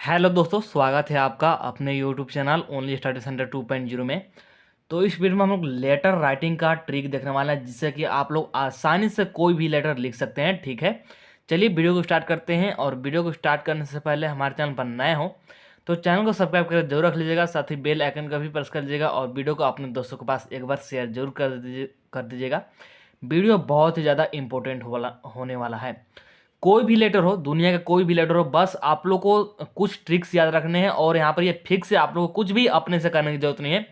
Hello दोस्तों, स्वागत है आपका अपने YouTube channel only study centre 2.0 में। तो इस वीडियो में हम लोग लेटर राइटिंग का ट्रिक देखने वाला है, जिससे कि आप लोग आसानी से कोई भी लेटर लिख सकते हैं। ठीक है, चलिए वीडियो को स्टार्ट करते हैं। और वीडियो को स्टार्ट करने से पहले हमारे चैनल पर नए हो तो चैनल को सब्सक्राइब करके जरूर रख लीजिएगा, साथ ही बेल आइकन का भी प्रेस कर लीजिएगा और वीडियो को अपने दोस्तों के पास एक बार शेयर जरूर कर दीजिएगा। वीडियो बहुत ही ज़्यादा इंपॉर्टेंट होने वाला है। कोई भी लेटर हो, दुनिया का कोई भी लेटर हो, बस आप लोग को कुछ ट्रिक्स याद रखने हैं और यहाँ पर ये फिक्स है, आप लोग को कुछ भी अपने से करने की जरूरत नहीं है।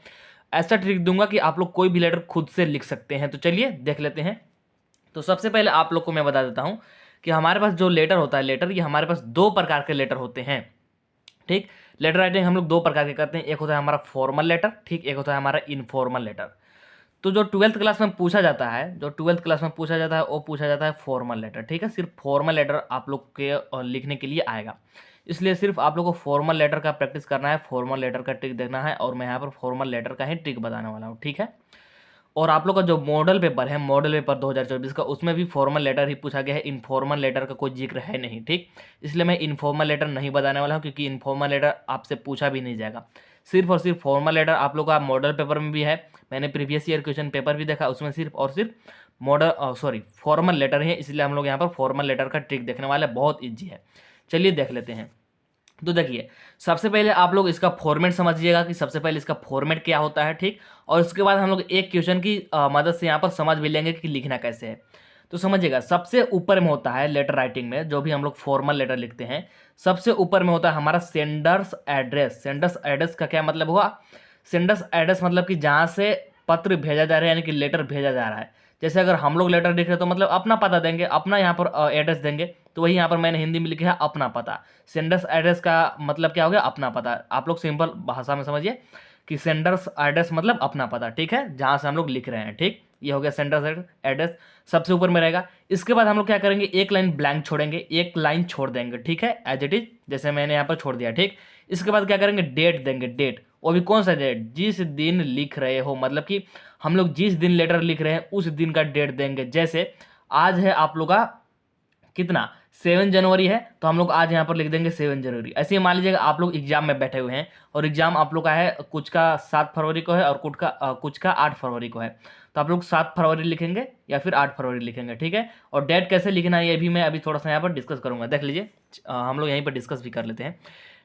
ऐसा ट्रिक दूंगा कि आप लोग कोई भी लेटर खुद से लिख सकते हैं। तो चलिए देख लेते हैं। तो सबसे पहले आप लोग को मैं बता देता हूँ कि हमारे पास जो लेटर होता है, लेटर ये हमारे पास दो प्रकार के लेटर होते हैं। ठीक, लेटर राइटिंग हम लोग दो प्रकार के करते हैं। एक होता है हमारा फॉर्मल लेटर, ठीक, एक होता है हमारा इनफॉर्मल लेटर। तो जो ट्वेल्थ क्लास में पूछा जाता है, वो पूछा जाता है फॉर्मल लेटर। ठीक है, सिर्फ फॉर्मल लेटर आप लोग के लिखने के लिए आएगा, इसलिए सिर्फ आप लोग को फॉर्मल लेटर का प्रैक्टिस करना है, फॉर्मल लेटर का ट्रिक देखना है। और मैं यहाँ पर फॉर्मल लेटर का ही ट्रिक बताने वाला हूँ। ठीक है, और आप लोग का जो मॉडल पेपर है, मॉडल पेपर 2024 का, उसमें भी फॉर्मल लेटर ही पूछा गया है, इनफॉर्मल लेटर का कोई जिक्र है नहीं। ठीक, इसलिए मैं इनफॉर्मल लेटर नहीं बताने वाला हूँ, क्योंकि इनफॉर्मल लेटर आपसे पूछा भी नहीं जाएगा। सिर्फ और सिर्फ फॉर्मल लेटर आप लोग का मॉडल पेपर में भी है। मैंने प्रीवियस ईयर क्वेश्चन पेपर भी देखा, उसमें सिर्फ और सिर्फ फॉर्मल लेटर है, इसलिए हम लोग यहाँ पर फॉर्मल लेटर का ट्रिक देखने वाले, बहुत ईजी है। चलिए देख लेते हैं। तो देखिए, सबसे पहले आप लोग इसका फॉर्मेट समझिएगा कि सबसे पहले इसका फॉर्मेट क्या होता है। ठीक, और उसके बाद हम लोग एक क्वेश्चन की मदद से यहाँ पर समझ भी लेंगे कि लिखना कैसे है। तो समझिएगा, सबसे ऊपर में होता है लेटर राइटिंग में, जो भी हम लोग फॉर्मल लेटर लिखते हैं, सबसे ऊपर में होता है हमारा सेंडर्स एड्रेस। सेंडर्स एड्रेस का क्या मतलब हुआ? सेंडर्स एड्रेस मतलब कि जहाँ से पत्र भेजा जा रहा है, यानी कि लेटर भेजा जा रहा है। जैसे अगर हम लोग लेटर लिख रहे हैं तो मतलब अपना पता देंगे, अपना यहाँ पर एड्रेस देंगे। तो वही यहाँ पर मैंने हिंदी में लिखा है अपना पता। सेंडर्स एड्रेस का मतलब क्या हो गया? अपना पता। आप लोग सिंपल भाषा में समझिए कि सेंडर्स एड्रेस मतलब अपना पता। ठीक है, जहाँ से हम लोग लिख रहे हैं। ठीक, ये हो गया सेंडर्स एड्रेस, सबसे ऊपर में रहेगा। इसके बाद हम लोग क्या करेंगे? एक लाइन ब्लैंक छोड़ेंगे, एक लाइन छोड़ देंगे। ठीक है, एज इट इज जैसे मैंने यहाँ पर छोड़ दिया। ठीक, इसके बाद क्या करेंगे? डेट देंगे। डेट, वो भी कौन सा डेट? जिस दिन लिख रहे हो, मतलब कि हम लोग जिस दिन लेटर लिख रहे हैं उस दिन का डेट देंगे। जैसे आज है आप लोग का कितना? 7 जनवरी है, तो हम लोग आज यहाँ पर लिख देंगे 7 जनवरी। ऐसे ही मान लीजिएगा आप लोग एग्जाम में बैठे हुए हैं और एग्जाम आप लोग का है, कुछ का 7 फरवरी को है और कुछ का 8 फरवरी को है। तो आप लोग 7 फरवरी लिखेंगे या फिर 8 फरवरी लिखेंगे। ठीक है, और डेट कैसे लिखना है ये भी मैं अभी थोड़ा सा यहाँ पर डिस्कस करूंगा। देख लीजिए, हम लोग यहीं पर डिस्कस भी कर लेते हैं।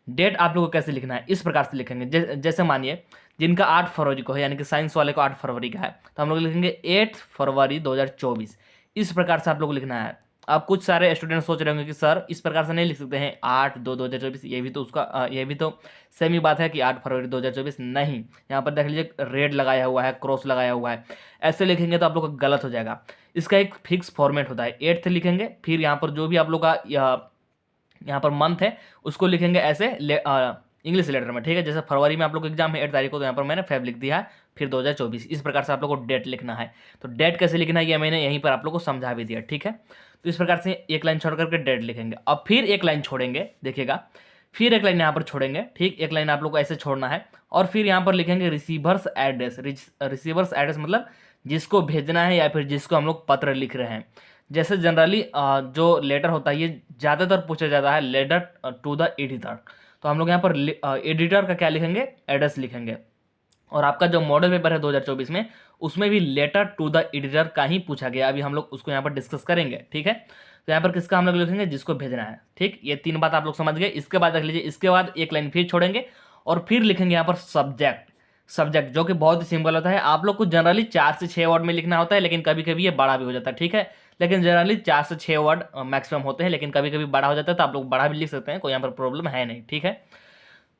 डेट आप लोग को कैसे लिखना है, इस प्रकार से लिखेंगे। जैसे मानिए जिनका 8 फरवरी को है, यानी कि साइंस वाले को 8 फरवरी का है, तो हम लोग लिखेंगे 8 फरवरी 2024। इस प्रकार से आप लोग लिखना है। अब कुछ सारे स्टूडेंट सोच रहे होंगे कि सर इस प्रकार से नहीं लिख सकते हैं, 8/2/2024, ये भी तो ये भी तो सेम ही बात है कि 8 फरवरी 2024। नहीं, यहाँ पर देख लीजिए रेड लगाया हुआ है, क्रॉस लगाया हुआ है। ऐसे लिखेंगे तो आप लोग का गलत हो जाएगा। इसका एक फिक्स फॉर्मेट होता है। 8th लिखेंगे, फिर यहाँ पर जो भी आप लोग का यहाँ पर मंथ है उसको लिखेंगे ऐसे इंग्लिश लेटर में। ठीक है, जैसे फरवरी में आप लोग को एग्जाम है 8 तारीख को, तो यहाँ पर मैंने फेब लिख दिया है, फिर 2024। इस प्रकार से आप लोग को डेट लिखना है। तो डेट कैसे लिखना है ये मैंने यहीं पर आप लोग को समझा भी दिया। ठीक है, तो इस प्रकार से एक लाइन छोड़ करके डेट लिखेंगे। अब फिर एक लाइन छोड़ेंगे, देखिएगा, फिर एक लाइन यहाँ पर छोड़ेंगे। ठीक, एक लाइन आप लोग को ऐसे छोड़ना है और फिर यहाँ पर लिखेंगे रिसीवर्स एड्रेस। रिसीवर्स एड्रेस मतलब जिसको भेजना है या फिर जिसको हम लोग पत्र लिख रहे हैं। जैसे जनरली जो लेटर होता है ये ज़्यादातर पूछा जाता है लेटर टू द एडिटर, तो हम लोग यहाँ पर एडिटर का क्या लिखेंगे? एड्रेस लिखेंगे। और आपका जो मॉडल पेपर है 2024 में, उसमें भी लेटर टू द एडिटर का ही पूछा गया। अभी हम लोग उसको यहाँ पर डिस्कस करेंगे। ठीक है, तो यहाँ पर किसका हम लोग लिखेंगे? जिसको भेजना है। ठीक, ये 3 बात आप लोग समझ गए। इसके बाद देख लीजिए, इसके बाद एक लाइन फिर छोड़ेंगे और फिर लिखेंगे यहाँ पर सब्जेक्ट। सब्जेक्ट जो कि बहुत ही सिंपल होता है, आप लोग को जनरली 4 से 6 वर्ड में लिखना होता है, लेकिन कभी कभी ये बड़ा भी हो जाता है। ठीक है, लेकिन जनरली 4 से 6 वर्ड मैक्सिमम होते हैं, लेकिन कभी कभी बड़ा हो जाता है, तो आप लोग बड़ा भी लिख सकते हैं, कोई यहाँ पर प्रॉब्लम है नहीं। ठीक है,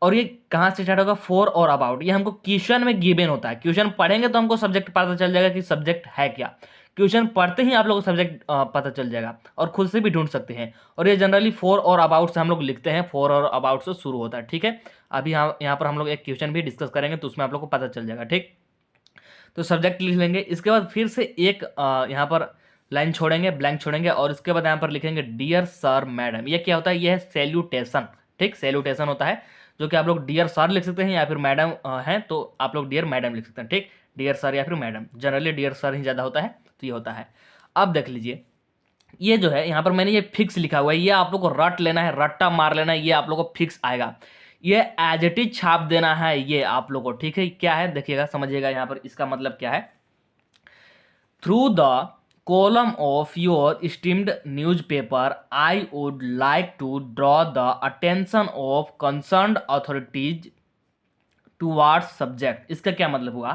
और ये कहाँ से स्टार्ट होगा? फॉर और अबाउट। ये हमको क्वेश्चन में गिवन होता है। क्वेश्चन पढ़ेंगे तो हमको सब्जेक्ट पता चल जाएगा कि सब्जेक्ट है क्या। क्वेश्चन पढ़ते ही आप लोगों को सब्जेक्ट पता चल जाएगा और खुद से भी ढूंढ सकते हैं। और ये जनरली फॉर और अबाउट से हम लोग लिखते हैं, फॉर और अबाउट से शुरू होता है। ठीक है, अभी यहाँ पर हम लोग एक क्वेश्चन भी डिस्कस करेंगे, तो उसमें आप लोग को पता चल जाएगा। ठीक, तो सब्जेक्ट लिख लेंगे। इसके बाद फिर से एक यहाँ पर लाइन छोड़ेंगे, ब्लैंक छोड़ेंगे, और इसके बाद यहाँ पर लिखेंगे डियर सर मैडम। ये क्या होता है? ये है सैल्यूटेशन। ठीक, सैल्यूटेशन होता है, जो कि आप लोग डियर सर लिख सकते हैं या फिर मैडम हैं तो आप लोग डियर मैडम लिख सकते हैं। ठीक, डियर सर या फिर मैडम, जनरली डियर सर ही ज़्यादा होता है, तो ये होता है। अब देख लीजिए, ये जो है यहाँ पर मैंने ये फिक्स लिखा हुआ है, ये आप लोग को रट लेना है, रट्टा मार लेना है, ये आप लोग को फिक्स आएगा। ये एज इट इज छाप देना है ये आप लोग को, ठीक है। क्या है देखिएगा, समझिएगा यहाँ पर इसका मतलब क्या है। Through the column of your esteemed newspaper, I would like to draw the attention of concerned authorities towards subject। इसका क्या मतलब हुआ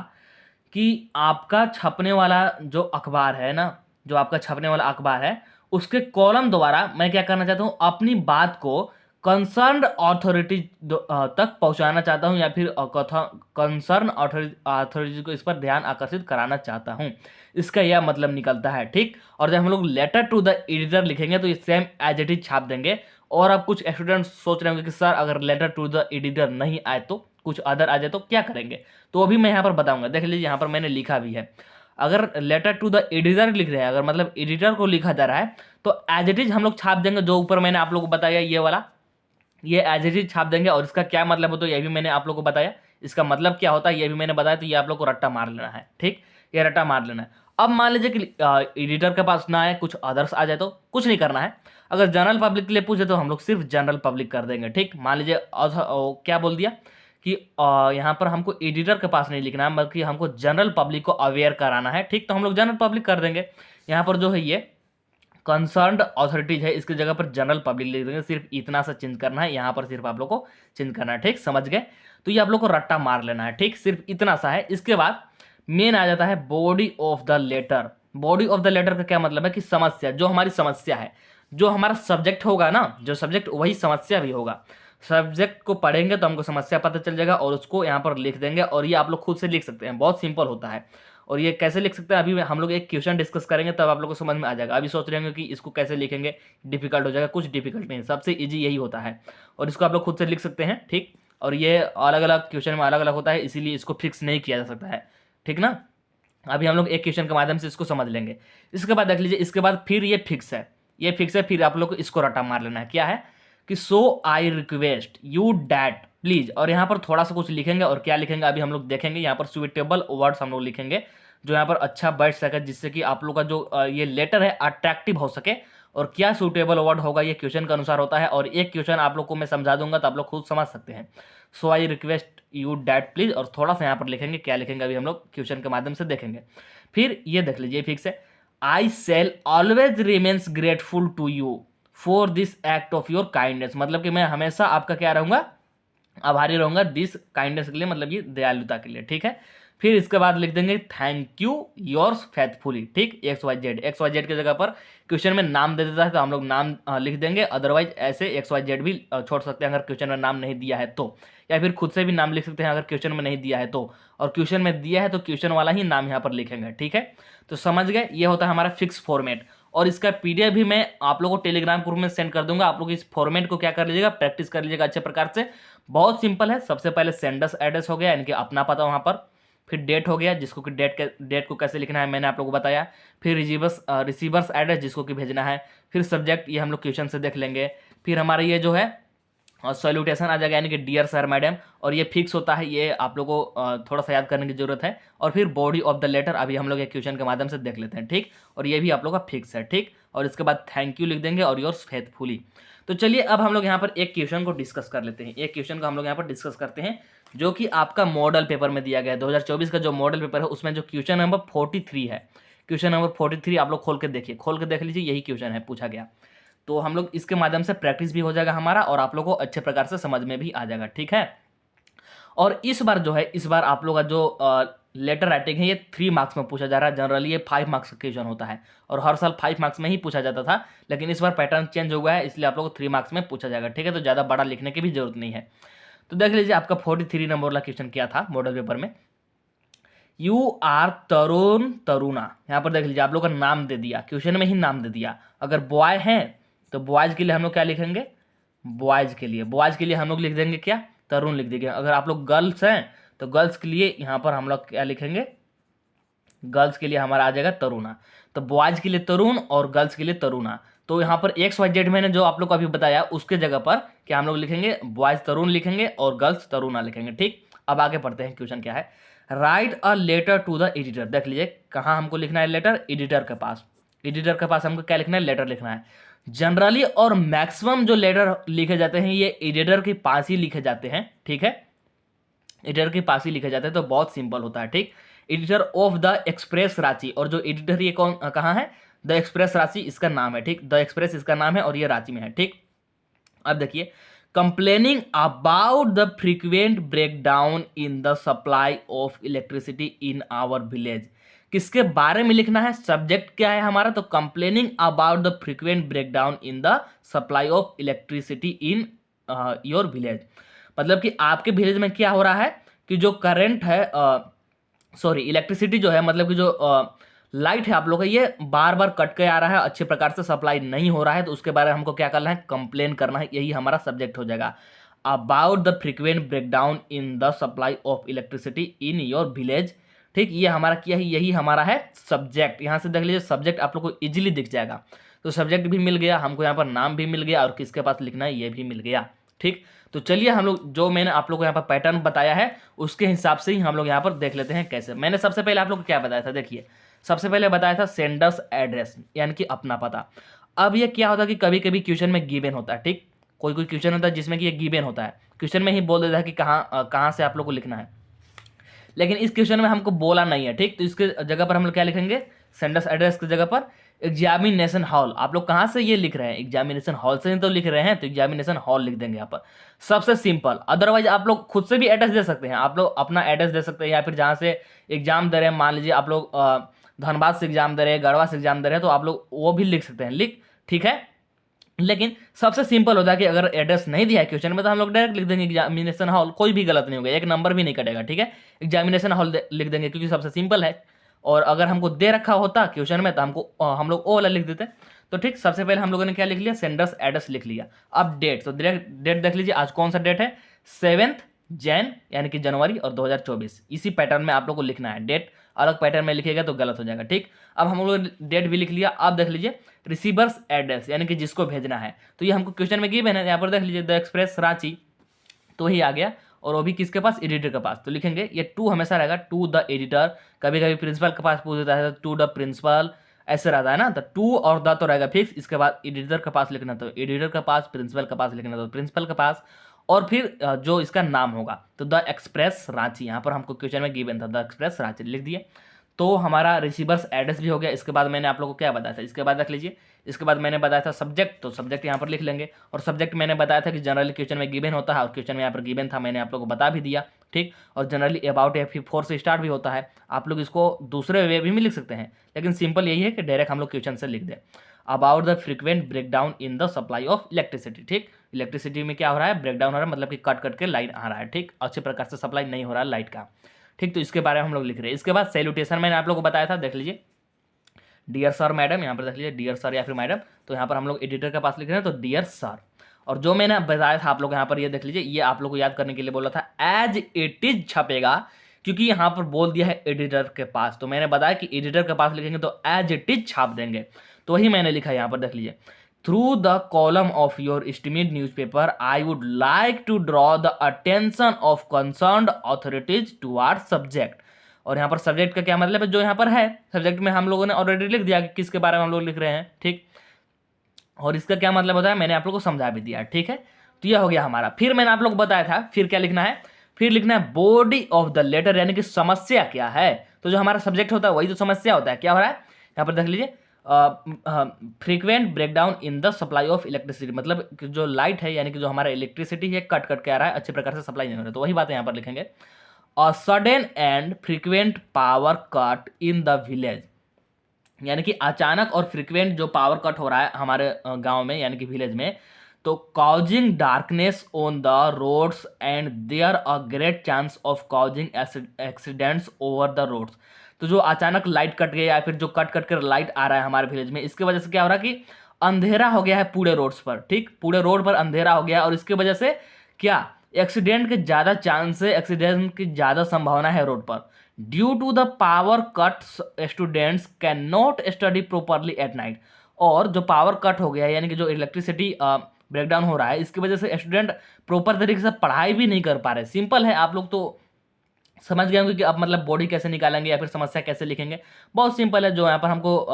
कि आपका छपने वाला जो अखबार है ना, जो आपका छपने वाला अखबार है, उसके कॉलम द्वारा मैं क्या करना चाहता हूँ, अपनी बात को कंसर्न अथॉरिटी तक पहुंचाना चाहता हूं, या फिर कंसर्न अथॉरिटी को इस पर ध्यान आकर्षित कराना चाहता हूं। इसका यह मतलब निकलता है, ठीक। और जब हम लोग लेटर टू द एडिटर लिखेंगे तो ये सेम एज इट इज छाप देंगे। और अब कुछ स्टूडेंट्स सोच रहे होंगे कि सर अगर लेटर टू द एडिटर नहीं आए तो, कुछ अदर आ जाए तो क्या करेंगे, तो अभी मैं यहाँ पर बताऊंगा। देख लीजिए यहाँ पर मैंने लिखा भी है, अगर लेटर टू द एडिटर लिख रहे हैं, अगर मतलब एडिटर को लिखा जा रहा है, तो एज इट इज हम लोग छाप देंगे। जो ऊपर मैंने आप लोगों को बताया ये वाला, ये एज इट इज छाप देंगे। और इसका क्या मतलब हो तो ये भी मैंने आप लोग को बताया, इसका मतलब क्या होता है ये भी मैंने बताया। तो ये आप लोग को रट्टा मार लेना है, ठीक, ये रट्टा मार लेना है। अब मान लीजिए कि एडिटर के पास ना आए, कुछ अदर्स आ जाए तो कुछ नहीं करना है। अगर जनरल पब्लिक के लिए पूछे तो हम लोग सिर्फ जनरल पब्लिक कर देंगे, ठीक। मान लीजिए क्या बोल दिया कि यहाँ पर हमको एडिटर के पास नहीं लिखना है, बल्कि हमको जनरल पब्लिक को अवेयर कराना है, ठीक। तो हम लोग जनरल पब्लिक कर देंगे। यहाँ पर जो है ये कंसर्न्ड अथॉरिटीज है, इसकी जगह पर जनरल पब्लिक लिख देंगे। सिर्फ इतना सा चेंज करना है, यहाँ पर सिर्फ आप लोग को चेंज करना है, ठीक, समझ गए। तो ये आप लोग को रट्टा मार लेना है, ठीक, सिर्फ इतना सा है। इसके बाद मेन आ जाता है body of the letter. Body of the letter का क्या मतलब है कि समस्या, जो हमारी समस्या है, जो हमारा सब्जेक्ट होगा ना, जो सब्जेक्ट वही समस्या भी होगा। सब्जेक्ट को पढ़ेंगे तो हमको समस्या पता चल जाएगा और उसको यहाँ पर लिख देंगे। और ये आप लोग खुद से लिख सकते हैं, बहुत सिंपल होता है। और ये कैसे लिख सकते हैं अभी हम लोग एक क्वेश्चन डिस्कस करेंगे तब आप लोग को समझ में आ जाएगा। अभी सोच रहे होंगे कि इसको कैसे लिखेंगे, डिफिकल्ट हो जाएगा, कुछ डिफिकल्ट नहीं, सबसे इजी यही होता है। और इसको आप लोग खुद से लिख सकते हैं, ठीक। और ये अलग अलग क्वेश्चन में अलग अलग होता है, इसीलिए इसको फिक्स नहीं किया जा सकता है, ठीक ना। अभी हम लोग एक क्वेश्चन के माध्यम से इसको समझ लेंगे। इसके बाद देख लीजिए, इसके बाद फिर ये फिक्स है, ये फिक्स है। फिर आप लोग को इसको रटा मार लेना है। क्या है कि so I request you that please, और यहाँ पर थोड़ा सा कुछ लिखेंगे। और क्या लिखेंगे अभी हम लोग देखेंगे। यहाँ पर सुइटेबल वर्ड्स हम लोग लिखेंगे जो यहाँ पर अच्छा बैठ सके, जिससे कि आप लोग का जो ये लेटर है अट्रैक्टिव हो सके। और क्या सूटेबल वर्ड होगा ये क्वेश्चन के अनुसार होता है। और एक क्वेश्चन आप लोग को मैं समझा दूंगा तो आप लोग खुद समझ सकते हैं। So I request you that please, और थोड़ा सा यहाँ पर लिखेंगे। क्या लिखेंगे अभी हम लोग क्वेश्चन के माध्यम से देखेंगे। फिर ये देख लीजिए फिक्स है, I shall always remains grateful to you for this act of your kindness. मतलब कि मैं हमेशा आपका क्या रहूंगा, आभारी रहूंगा दिस काइंडनेस के लिए, मतलब ये दयालुता के लिए, ठीक है। फिर इसके बाद लिख देंगे थैंक यू योर्स फेथफुली, ठीक। X Y Z, X Y Z की जगह पर क्वेश्चन में नाम दे देता है तो हम लोग नाम लिख देंगे। अदरवाइज ऐसे एक्स वाई जेड भी छोड़ सकते हैं अगर क्वेश्चन में नाम नहीं दिया है तो, या फिर खुद से भी नाम लिख सकते हैं अगर क्वेश्चन में नहीं दिया है तो। और क्वेश्चन में दिया है तो क्वेश्चन वाला ही नाम यहाँ पर लिखेंगे, ठीक है। तो समझ गए, ये होता है हमारा फिक्स फॉर्मेट। और इसका पीडीएफ भी मैं आप लोगों को टेलीग्राम ग्रुप में सेंड कर दूंगा। आप लोग इस फॉर्मेट को क्या कर लीजिएगा, प्रैक्टिस कर लीजिएगा अच्छे प्रकार से। बहुत सिंपल है। सबसे पहले सेंडर्स एड्रेस हो गया, यानी कि अपना पता वहाँ पर। फिर डेट हो गया, जिसको कि डेट को कैसे लिखना है मैंने आप लोगों को बताया। फिर रिसीवर्स एड्रेस, जिसको कि भेजना है। फिर सब्जेक्ट, ये हम लोग क्वेश्चन से देख लेंगे। फिर हमारा ये जो है सॉल्यूटेशन आ जाएगा, यानी कि डियर सर मैडम। और ये फिक्स होता है, ये आप लोगों को थोड़ा सा याद करने की जरूरत है। और फिर बॉडी ऑफ द लेटर अभी हम लोग एक क्वेश्चन के माध्यम से देख लेते हैं, ठीक। और ये भी आप लोग का फिक्स है, ठीक। और इसके बाद थैंक यू लिख देंगे और योर्स फेथफुली। तो चलिए अब हम लोग यहाँ पर एक क्वेश्चन को डिस्कस कर लेते हैं। एक क्वेश्चन को हम लोग यहाँ पर डिस्कस करते हैं जो कि आपका मॉडल पेपर में दिया गया है। 2024 का जो मॉडल पेपर है उसमें जो क्वेश्चन नंबर 43 है, क्वेश्चन नंबर 43 आप लोग खोल के देखिए, खोल के देख लीजिए, यही क्वेश्चन है पूछा गया। तो हम लोग इसके माध्यम से प्रैक्टिस भी हो जाएगा हमारा और आप लोग को अच्छे प्रकार से समझ में भी आ जाएगा, ठीक है। और इस बार जो है, इस बार आप लोग का जो लेटर राइटिंग है ये 3 मार्क्स में पूछा जा रहा है। जनरली ये 5 मार्क्स का क्वेश्चन होता है और हर साल 5 मार्क्स में ही पूछा जाता था, लेकिन इस बार पैटर्न चेंज हो गया है, इसलिए आप लोग को 3 मार्क्स में पूछा जाएगा, ठीक है। तो ज़्यादा बड़ा लिखने की भी जरूरत नहीं है। तो देख लीजिए आपका 43 नंबर वाला क्वेश्चन क्या था मॉडल पेपर में। यू आर तरुण तरुणा, यहाँ पर देख लीजिए आप लोग का नाम दे दिया, क्वेश्चन में ही नाम दे दिया। अगर बॉय है तो बॉयज के लिए हम लोग क्या लिखेंगे, बॉयज के लिए हम लोग लिख देंगे क्या, तरुण लिख देंगे। अगर आप लोग गर्ल्स हैं तो गर्ल्स के लिए यहाँ पर हम लोग क्या लिखेंगे, गर्ल्स के लिए हमारा आ जाएगा तरुणा। तो बॉयज के लिए तरुण और गर्ल्स के लिए तरुणा। तो यहाँ पर एक्स वाई जेड मैंने जो आप लोग को अभी बताया उसके जगह पर क्या हम लोग लिखेंगे, बॉयज तरुण लिखेंगे और गर्ल्स तरुणा लिखेंगे, ठीक। अब आगे पढ़ते हैं, क्वेश्चन क्या है। Write a letter to the editor, देख लीजिए कहाँ हमको लिखना है लेटर, एडिटर के पास। एडिटर के पास हमको क्या लिखना है, लेटर लिखना है। जनरली और मैक्सिमम जो लेटर लिखे जाते हैं ये एडिटर के पास ही लिखे जाते हैं, ठीक है, एडिटर के पास ही लिखे जाते हैं, तो बहुत सिंपल होता है, ठीक। Editor of the express Ranchi, और जो एडिटर ये कौन कहाँ है, द एक्सप्रेस रांची इसका नाम है, ठीक, द एक्सप्रेस इसका नाम है और ये रांची में है, ठीक। अब देखिए, complaining about the frequent breakdown in the supply of electricity in our village, किसके बारे में लिखना है, सब्जेक्ट क्या है हमारा, तो complaining about the frequent breakdown in the supply of electricity in your village, मतलब कि आपके विलेज में क्या हो रहा है कि जो करंट है, सॉरी इलेक्ट्रिसिटी जो है, मतलब कि जो लाइट है आप लोग का, ये बार बार कट के आ रहा है, अच्छे प्रकार से सप्लाई नहीं हो रहा है, तो उसके बारे में हमको क्या करना है, कंप्लेन करना है, यही हमारा सब्जेक्ट हो जाएगा। About the frequent breakdown in the supply of electricity in your village, ठीक, ये हमारा क्या है, यही हमारा है सब्जेक्ट। यहाँ से देख लीजिए सब्जेक्ट आप लोग को इजीली दिख जाएगा, तो सब्जेक्ट भी मिल गया हमको, यहाँ पर नाम भी मिल गया और किसके पास लिखना है ये भी मिल गया, ठीक। तो चलिए हम लोग जो मैंने आप लोग को यहाँ पर पैटर्न बताया है उसके हिसाब से ही हम लोग यहाँ पर देख लेते हैं कैसे। मैंने सबसे पहले आप लोग को क्या बताया था, देखिए सबसे पहले बताया था सेंडर्स एड्रेस, यानी कि अपना पता। अब ये क्या होता है कि कभी कभी क्वेश्चन में गिवन होता है, ठीक, कोई कोई क्वेश्चन होता है जिसमें कि ये गिवन होता है, क्वेश्चन में ही बोल देता है कि कहाँ से आप लोग को लिखना है, लेकिन इस क्वेश्चन में हमको बोला नहीं है, ठीक, तो इसके जगह पर हम लोग क्या लिखेंगे, सेंडर्स एड्रेस की जगह पर एग्जामिनेशन हॉल। आप लोग कहाँ से ये लिख रहे हैं, एग्जामिनेशन हॉल से ही तो लिख रहे हैं, तो एग्जामिनेशन हॉल लिख देंगे यहाँ पर, सबसे सिंपल। अदरवाइज आप लोग खुद से भी एड्रेस दे सकते हैं, आप लोग अपना एड्रेस दे सकते हैं, या फिर जहाँ से एग्जाम दे रहे हैं, मान लीजिए आप लोग धनबाद से एग्जाम दे रहे हैं, गढ़वा से एग्जाम दे रहे हैं, तो आप लोग वो भी लिख सकते हैं, ठीक है। लेकिन सबसे सिंपल होता है कि अगर एड्रेस नहीं दिया है क्वेश्चन में तो हम लोग डायरेक्ट लिख देंगे एग्जामिनेशन हॉल, कोई भी गलत नहीं होगा, एक नंबर भी नहीं कटेगा, ठीक है, एग्जामिनेशन हॉल लिख देंगे क्योंकि सबसे सिंपल है। और अगर हमको दे रखा होता क्वेश्चन में तो हमको हम लोग ओ वाला लिख देते। तो ठीक, सबसे पहले हम लोगों ने क्या लिख लिया, सेंडर्स एड्रेस लिख लिया। अब डेट, तो डेट देख लीजिए आज कौन सा डेट है, 7 जैन यानी कि जनवरी और 2024, इसी पैटर्न में आप लोग को लिखना है। डेट अलग पैटर्न में लिखेगा तो गलत हो जाएगा, ठीक। अब हम लोग डेट भी लिख लिया। अब देख लीजिए रिसीवर्स एड्रेस यानी कि जिसको भेजना है, तो ये हमको क्वेश्चन में गिवन है, यहाँ पर देख लीजिए द एक्सप्रेस रांची, तो ही आ गया, और वो भी किसके पास, एडिटर के पास, तो लिखेंगे ये टू हमेशा रहेगा, टू द एडिटर। कभी कभी प्रिंसिपल के पास पूछ देता है टू द प्रिंसिपल, ऐसे रहता है ना, तो टू और द तो रहेगा फिक्स, इसके बाद एडिटर के पास लिखना तो एडिटर के पास, प्रिंसिपल के पास लिखना तो प्रिंसिपल के पास, और फिर जो इसका नाम होगा तो द एक्सप्रेस रांची, यहाँ पर हमको क्वेश्चन में गिवन था द एक्सप्रेस रांची, लिख दिए। तो हमारा रिसीवर्स एड्रेस भी हो गया। इसके बाद मैंने आप लोगों को क्या बताया था, इसके बाद रख लीजिए, इसके बाद मैंने बताया था सब्जेक्ट, तो सब्जेक्ट यहाँ पर लिख लेंगे। और सब्जेक्ट मैंने बताया था कि जनरली क्वेश्चन में गिवन होता है, और क्वेश्चन में यहाँ पर गिवन था, मैंने आप लोगों को बता भी दिया, ठीक। और जनरली अबाउट F4 से स्टार्ट भी होता है, आप लोग इसको दूसरे वे भी लिख सकते हैं, लेकिन सिंपल यही है कि डायरेक्ट हम लोग क्वेश्चन से लिख दें। About the frequent breakdown in the supply of electricity, ठीक, इलेक्ट्रिसिटी में क्या हो रहा है, ब्रेकडाउन हो रहा है, मतलब कि कट कट के लाइन आ रहा है, ठीक, अच्छे प्रकार से सप्लाई नहीं हो रहा है लाइट का, ठीक। तो इसके बारे में हम लोग लिख रहे हैं। इसके बाद सैल्यूटेशन मैंने आप लोगों को बताया था, देख लीजिए डियर सर मैडम, यहाँ पर देख लीजिए डियर सर या फिर मैडम, तो यहाँ पर हम लोग एडिटर के पास लिख रहे हैं तो डियर सर। और जो मैंने बताया था आप लोग यहाँ पर ये देख लीजिए, ये आप लोग को याद करने के लिए बोला था, एज इट इज छपेगा, क्योंकि यहाँ पर बोल दिया है एडिटर के पास, तो मैंने बताया कि एडिटर के पास लिखेंगे तो एज इट इज छाप देंगे, तो वही मैंने लिखा है यहाँ पर देख लीजिए। Through the column of your estimate newspaper I would like to draw the attention of concerned authorities toward subject. और यहाँ पर सब्जेक्ट का क्या मतलब है, जो यहाँ पर है सब्जेक्ट में हम लोगों ने ऑलरेडी लिख दिया कि किसके बारे में हम लोग लिख रहे हैं, ठीक। और इसका क्या मतलब होता है मैंने आप लोग को समझा भी दिया, ठीक है। तो यह हो गया हमारा। फिर मैंने आप लोग को बताया था फिर क्या लिखना है, फिर लिखना है बॉडी ऑफ द लेटर, यानी कि समस्या क्या है। तो जो हमारा सब्जेक्ट होता है वही तो समस्या होता है, क्या हो रहा है यहाँ पर देख लीजिए, frequent breakdown in the supply of electricity, मतलब जो लाइट है यानी कि जो हमारा इलेक्ट्रिसिटी है कट कट के आ रहा है, अच्छे प्रकार से सप्लाई नहीं हो रहा है, तो वही बात यहाँ पर लिखेंगे। A sudden and frequent power cut in the village, यानी कि अचानक और फ्रीक्वेंट जो पावर कट हो रहा है हमारे गांव में यानी कि विलेज में, तो causing darkness on the roads and there a great chance of causing accidents over the roads. तो जो अचानक लाइट कट गया या फिर जो कट कट कर लाइट आ रहा है हमारे विलेज में, इसकी वजह से क्या हो रहा है कि अंधेरा हो गया है पूरे रोड्स पर, ठीक, पूरे रोड पर अंधेरा हो गया, और इसकी वजह से क्या एक्सीडेंट के ज़्यादा चांस है, एक्सीडेंट की ज़्यादा संभावना है रोड पर। Due to the power cuts students can not study properly at night. और जो पावर कट हो गया है यानी कि जो इलेक्ट्रिसिटी ब्रेकडाउन हो रहा है, इसकी वजह से स्टूडेंट प्रॉपर तरीके से पढ़ाई भी नहीं कर पा रहे। सिंपल है, आप लोग तो समझ गए होंगे कि अब मतलब बॉडी कैसे निकालेंगे या फिर समस्या कैसे लिखेंगे। बहुत सिंपल है, जो यहाँ पर हमको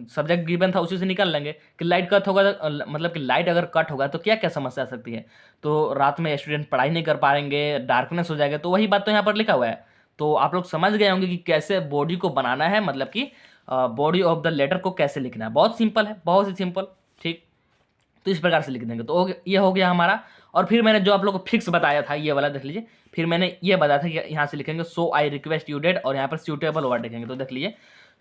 सब्जेक्ट गिवन था उसी से निकाल लेंगे कि लाइट कट होगा तो मतलब कि लाइट अगर कट होगा तो क्या क्या समस्या आ सकती है। तो रात में स्टूडेंट पढ़ाई नहीं कर पाएंगे, डार्कनेस हो जाएगा, तो वही बात तो यहाँ पर लिखा हुआ है। तो आप लोग समझ गए होंगे कि कैसे बॉडी को बनाना है, मतलब कि बॉडी ऑफ द लेटर को कैसे लिखना है। बहुत सिंपल है, बहुत ही सिंपल। ठीक, तो इस प्रकार से लिख देंगे। तो ये हो गया हमारा। और फिर मैंने जो आप लोग को फिक्स बताया था ये वाला देख लीजिए। फिर मैंने ये बताया था कि यहाँ से लिखेंगे so I request you that, और यहाँ पर सूटेबल वर्ड लिखेंगे। तो देख लीजिए,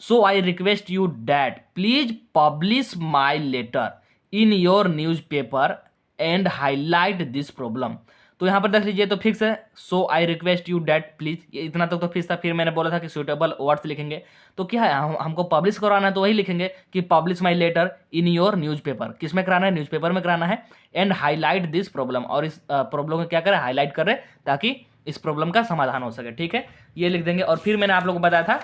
so I request you that please publish my letter in your newspaper and highlight this problem. तो यहाँ पर देख लीजिए, तो फिक्स है, so I request you that please, इतना तक तो फिक्स था। फिर मैंने बोला था कि सूटेबल वर्ड्स लिखेंगे। तो क्या है, हमको पब्लिश करवाना है तो वही लिखेंगे कि publish my letter in your newspaper. किस में कराना है, न्यूज़पेपर में कराना है। एंड हाईलाइट दिस प्रॉब्लम, और इस प्रॉब्लम को क्या करें, हाईलाइट कर रहे ताकि इस प्रॉब्लम का समाधान हो सके। ठीक है, ये लिख देंगे। और फिर मैंने आप लोगों को बताया था,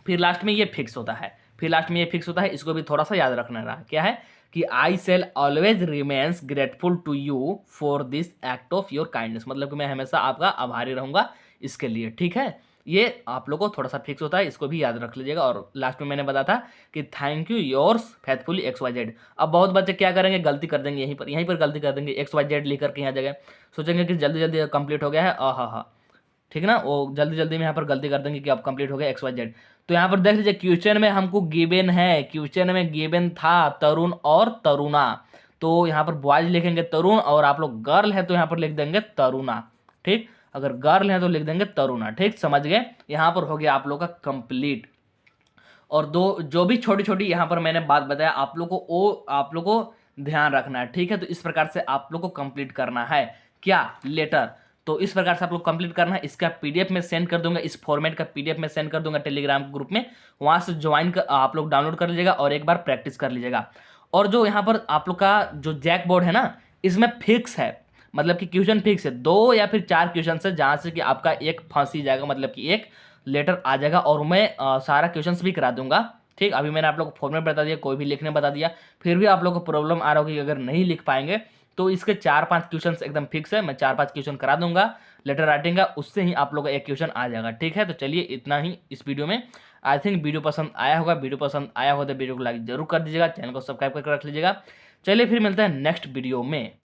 फिर लास्ट में ये फिक्स होता है। फिर लास्ट में ये फिक्स होता है, इसको भी थोड़ा सा याद रखना रहा। क्या है कि I shall always remains grateful to you for this act of your kindness, मतलब कि मैं हमेशा आपका आभारी रहूंगा इसके लिए। ठीक है, ये आप लोगों को थोड़ा सा फिक्स होता है, इसको भी याद रख लीजिएगा। और लास्ट में मैंने बताया था कि thank you yours faithfully XYZ। अब बहुत बच्चे क्या करेंगे, गलती कर देंगे, यहीं पर गलती कर देंगे, XYZ लिख करके यहाँ जगह सोचेंगे कि जल्दी जल्दी कंप्लीट हो गया है। हाँ, ठीक है ना, वो जल्दी जल्दी में यहाँ पर गलती कर देंगे कि अब कंप्लीट हो गया XYZ। तो यहाँ पर देख लीजिए, क्वेश्चन में हमको गिवन है, क्वेश्चन में गिवन था तरुण और तरुणा। तो यहाँ पर बॉयज लिखेंगे तरुण, और आप लोग गर्ल है तो यहाँ पर लिख देंगे तरुणा। ठीक, अगर गर्ल है तो लिख देंगे तरुणा। ठीक, समझ गए, यहाँ पर हो गया आप लोग का कंप्लीट। और दो जो भी छोटी छोटी यहाँ पर मैंने बात बताया आप लोग को, वो आप लोग को ध्यान रखना है। ठीक है, तो इस प्रकार से आप लोग को कंप्लीट करना है क्या, लेटर। तो इस प्रकार से आप लोग कंप्लीट करना है। इसका पीडीएफ में सेंड कर दूंगा, इस फॉर्मेट का पीडीएफ में सेंड कर दूंगा टेलीग्राम ग्रुप में, वहां से ज्वाइन कर आप लोग डाउनलोड कर लीजिएगा और एक बार प्रैक्टिस कर लीजिएगा। और जो यहाँ पर आप लोग का जो जैक बोर्ड है ना, इसमें फिक्स है, मतलब कि क्वेश्चन फिक्स है, 2 या फिर 4 क्वेश्चन है, जहां से कि आपका एक फंसी जाएगा, मतलब कि एक लेटर आ जाएगा। और मैं सारा क्वेश्चंस भी करा दूंगा। ठीक, अभी मैंने आप लोग को फॉर्मेट बता दिया, कोई भी लिखने बता दिया, फिर भी आप लोग को प्रॉब्लम आ रहा होगी कि अगर नहीं लिख पाएंगे, तो इसके 4-5 क्वेश्चन एकदम फिक्स है, मैं 4-5 क्वेश्चन करा दूंगा लेटर राइटिंग का, उससे ही आप लोग का एक क्वेश्चन आ जाएगा। ठीक है, तो चलिए इतना ही इस वीडियो में। आई थिंक वीडियो पसंद आया होगा, वीडियो पसंद आया हो तो वीडियो को लाइक जरूर कर दीजिएगा, चैनल को सब्सक्राइब करके रख लीजिएगा। चलिए फिर मिलते हैं नेक्स्ट वीडियो में।